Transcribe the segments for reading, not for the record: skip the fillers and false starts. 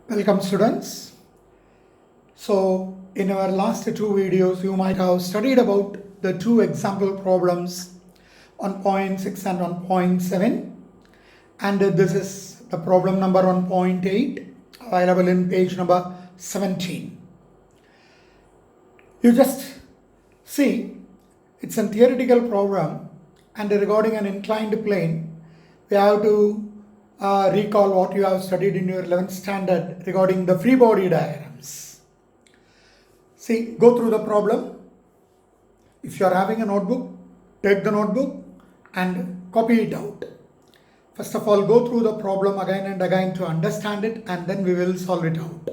Welcome students. So in our last two videos you might have studied about the two example problems on point 6 and on point 7, and this is the problem number 1.8 available in page number 17. You just see it's a theoretical problem, and regarding an inclined plane we have to recall what you have studied in your 11th standard regarding the free body diagrams. See, go through the problem. If you are having a notebook, take the notebook and copy it out. First of all, go through the problem again and again to understand it, and then we will solve it out.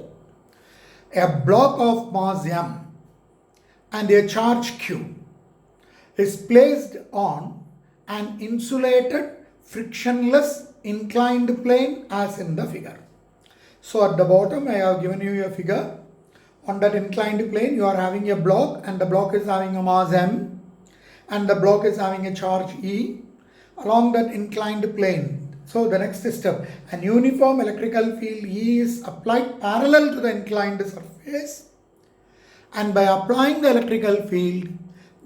A block of mass m and a charge q is placed on an insulated, frictionless inclined plane as in the figure. So at the bottom I have given you a figure. On that inclined plane you are having a block, and the block is having a mass m and the block is having a charge E along that inclined plane. So the next step, an uniform electrical field E is applied parallel to the inclined surface, and by applying the electrical field,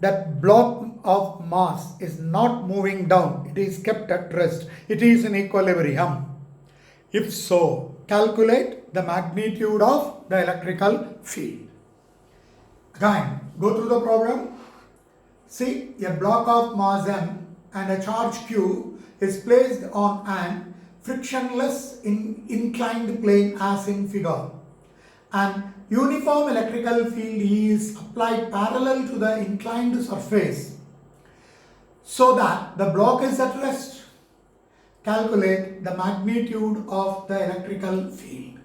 that block of mass is not moving down, it is kept at rest, it is in equilibrium. If so, calculate the magnitude of the electrical field. Again, go through the problem. See, a block of mass m and a charge q is placed on an frictionless inclined plane as in figure, and uniform electrical field E is applied parallel to the inclined surface so that the block is at rest. Calculate the magnitude of the electrical field.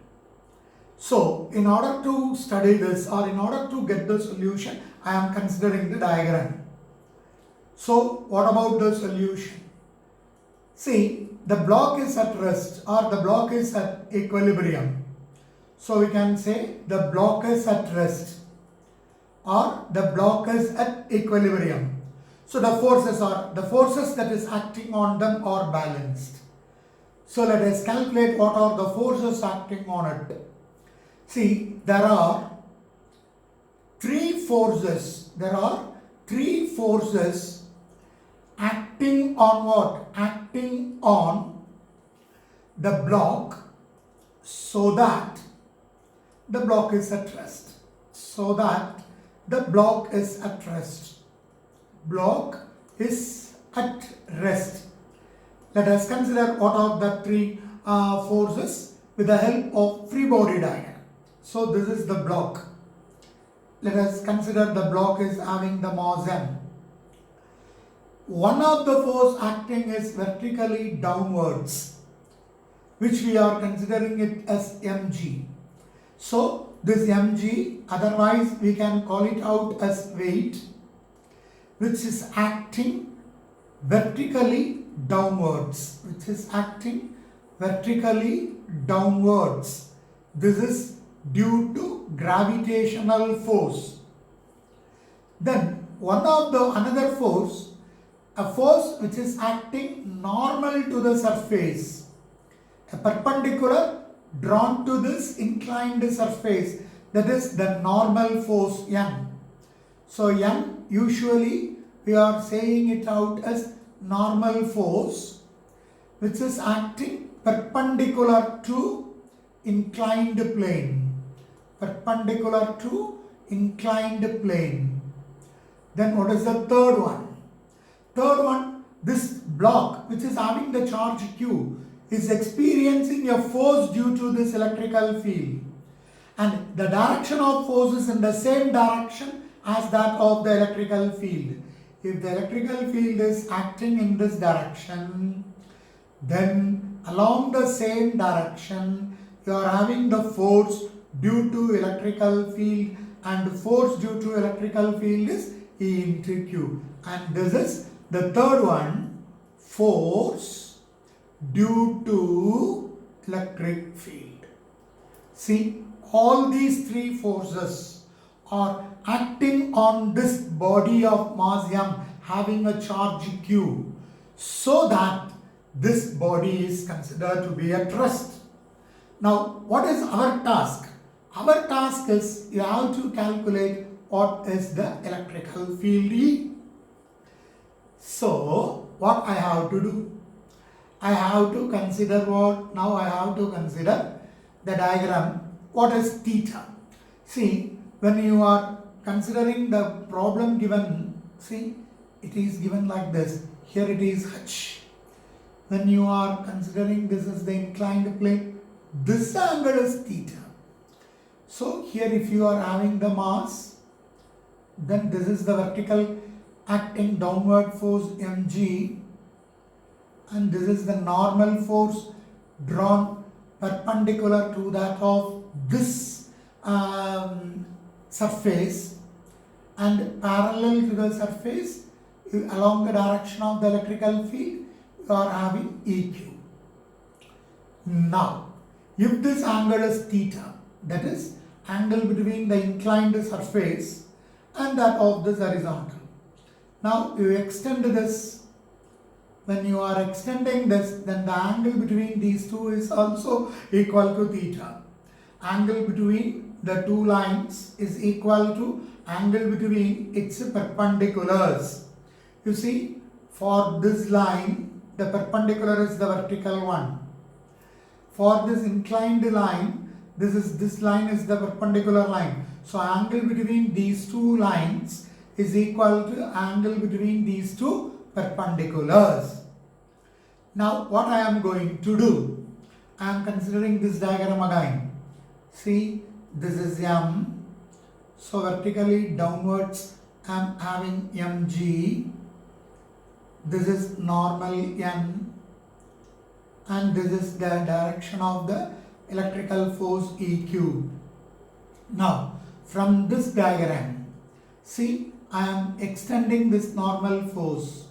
So, in order to study this, or in order to get the solution, I am considering the diagram. So, what about the solution? See, the block is at rest, or the block is at equilibrium. So we can say the block is at rest or the block is at equilibrium. So the forces that is acting on them are balanced. So let us calculate what are the forces acting on it. See, there are three forces. There are three forces acting on what? Acting on the block so that the block is at rest. So that the block is at rest. Block is at rest. Let us consider what are the three forces with the help of free body diagram. So this is the block. Let us consider the block is having the mass m. One of the force acting is vertically downwards, which we are considering it as mg. So this mg, otherwise we can call it out as weight, which is acting vertically downwards, which is acting vertically downwards. This is due to gravitational force. Then another force, a force which is acting normal to the surface, a perpendicular drawn to this inclined surface, that is the normal force N. So N, usually we are saying it out as normal force, which is acting perpendicular to inclined plane. Perpendicular to inclined plane. Then what is the third one? Third one, this block which is having the charge Q is experiencing a force due to this electrical field, and the direction of force is in the same direction as that of the electrical field. If the electrical field is acting in this direction, then along the same direction you are having the force due to electrical field, and force due to electrical field is E into Q, and this is the third one, force due to electric field. See, all these three forces are acting on this body of mass m having a charge q, so that this body is considered to be at rest. Now, what is our task? Our task is you have to calculate what is the electrical field E. So, what I have to do? I have to consider what? Now I have to consider the diagram. What is theta? See, when you are considering the problem given, see, it is given like this. Here it is H. When you are considering this is the inclined plane, this angle is theta. So here if you are having the mass, then this is the vertical acting downward force mg, and this is the normal force drawn perpendicular to that of this surface and parallel to the surface along the direction of the electrical field, you are having EQ. Now, if this angle is theta, that is angle between the inclined surface and that of this horizontal. Now, you extend this. When you are extending this, then the angle between these two is also equal to theta. Angle between the two lines is equal to angle between its perpendiculars. You see, for this line, the perpendicular is the vertical one. For this inclined line, this line is the perpendicular line. So angle between these two lines is equal to angle between these two perpendiculars. Now what I am going to do? I am considering this diagram again. See, this is M. So vertically downwards I am having mg. This is normal N, and this is the direction of the electrical force EQ. Now from this diagram, see, I am extending this normal force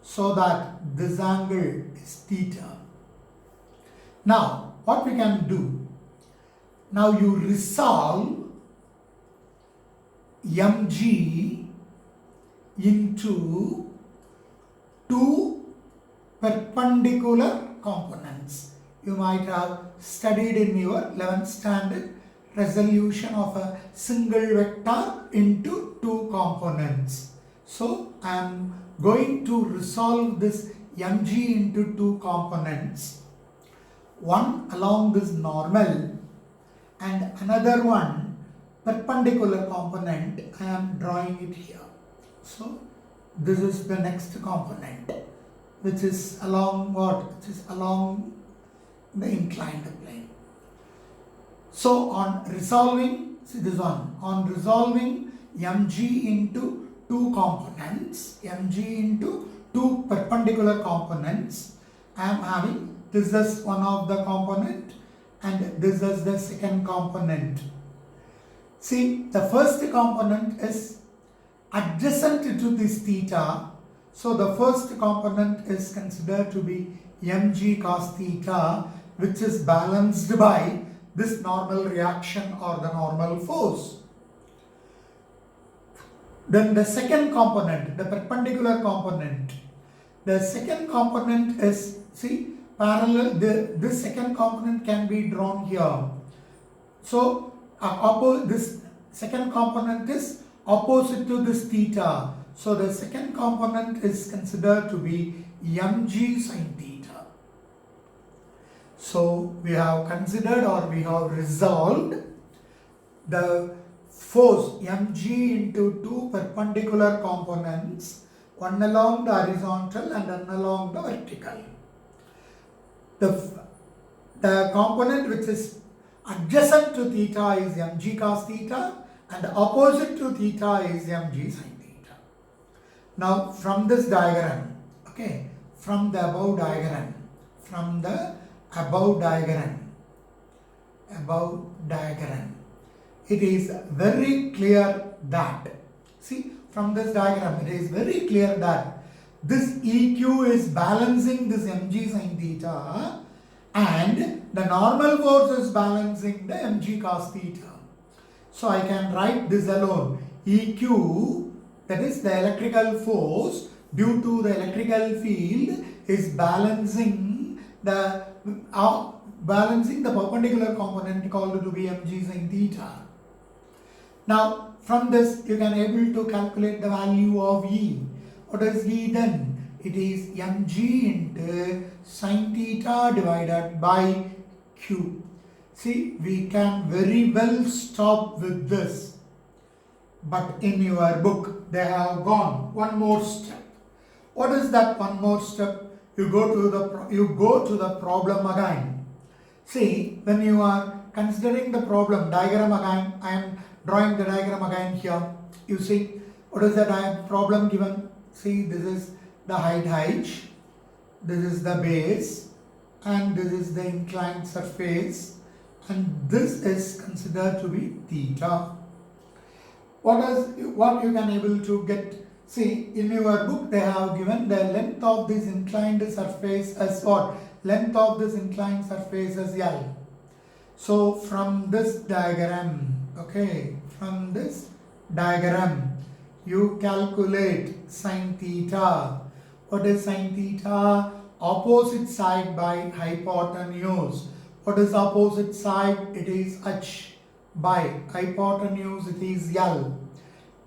so that this angle is theta. Now what we can do? Now you resolve mg into two perpendicular components. You might have studied in your 11th standard resolution of a single vector into two components. So I am going to resolve this mg into two components. One along this normal and another one perpendicular component. I am drawing it here. So this is the next component, which is along what? Which is along the inclined plane. So on resolving, see this one, on resolving mg into two components, mg into two perpendicular components, I am having this is one of the component and this is the second component. See, the first component is adjacent to this theta. So the first component is considered to be mg cos theta, which is balanced by this normal reaction or the normal force. Then the second component, the perpendicular component. The second component is, see, parallel, this second component can be drawn here. So this second component is opposite to this theta. So the second component is considered to be mg sin theta. So we have considered or we have resolved the force mg into two perpendicular components, one along the horizontal and one along the vertical. The component which is adjacent to theta is mg cos theta and opposite to theta is mg sin theta. Now from this diagram, okay, from the above diagram, it is very clear that, see, from this diagram it is very clear that this EQ is balancing this mg sin theta and the normal force is balancing the mg cos theta. So I can write this alone. EQ, that is the electrical force due to the electrical field, is balancing the balancing the perpendicular component called to be mg sin theta. Now from this you can able to calculate the value of E. What is E then? It is mg into sin theta divided by q. See, we can very well stop with this, but in your book they have gone one more step. What is that one more step? You go to the problem again. See, when you are considering the problem diagram again, I am drawing the diagram again here. You see, what is the problem given? See, this is the height h, this is the base, and this is the inclined surface, and this is considered to be theta. What you can able to get? See, in your book they have given the length of this inclined surface as what? Length of this inclined surface as L. So from this diagram, okay, from this diagram you calculate sin theta. What is sin theta? Opposite side by hypotenuse. What is opposite side? It is h. By hypotenuse it is L.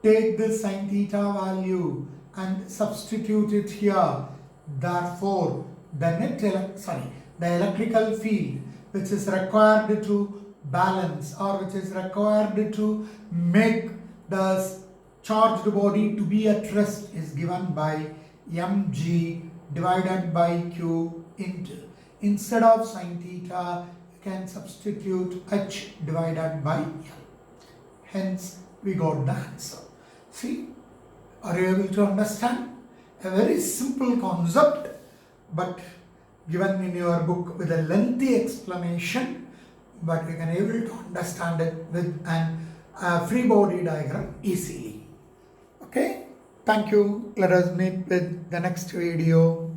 Take this sin theta value and substitute it here. Therefore, the electrical field which is required to balance or which is required to make the charged body to be at rest is given by mg divided by q into. Instead of sin theta, you can substitute h divided by L. Hence, we got the answer. See, are you able to understand? A very simple concept, but given in your book with a lengthy explanation, but you can able to understand it with a free body diagram easily. Okay, thank you. Let us meet with the next video.